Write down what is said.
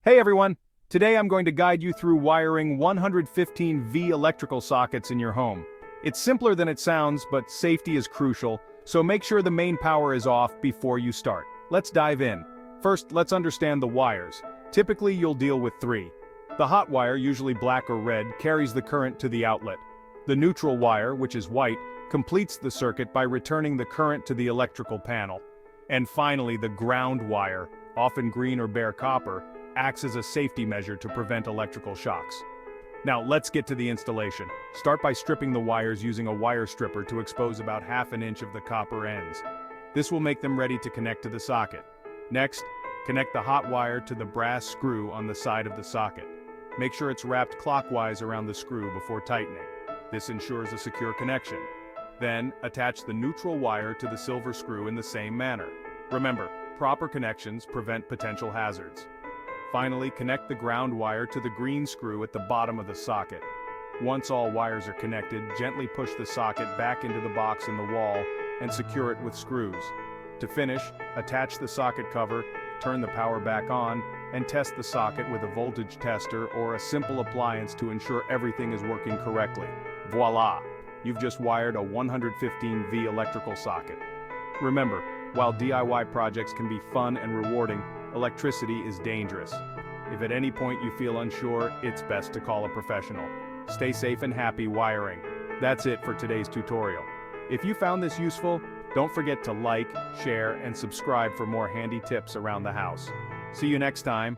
Hey everyone! Today I'm going to guide you through wiring 115V electrical sockets in your home. It's simpler than it sounds, but safety is crucial, so make sure the main power is off before you start. Let's dive in. First, let's understand the wires. Typically you'll deal with three. The hot wire, usually black or red, carries the current to the outlet. The neutral wire, which is white, completes the circuit by returning the current to the electrical panel. And finally, the ground wire, often green or bare copper, acts as a safety measure to prevent electrical shocks. Now let's get to the installation. Start by stripping the wires using a wire stripper to expose about ½ inch of the copper ends. This will make them ready to connect to the socket. Next, connect the hot wire to the brass screw on the side of the socket. Make sure it's wrapped clockwise around the screw before tightening. This ensures a secure connection. Then, attach the neutral wire to the silver screw in the same manner. Remember, proper connections prevent potential hazards. Finally, connect the ground wire to the green screw at the bottom of the socket. Once all wires are connected, gently push the socket back into the box in the wall and secure it with screws. To finish, attach the socket cover, turn the power back on, and test the socket with a voltage tester or a simple appliance to ensure everything is working correctly. Voila! You've just wired a 115V electrical socket. Remember, while DIY projects can be fun and rewarding, electricity is dangerous. If at any point you feel unsure, it's best to call a professional. Stay safe and happy wiring. That's it for today's tutorial. If you found this useful, don't forget to like, share, and subscribe for more handy tips around the house. See you next time.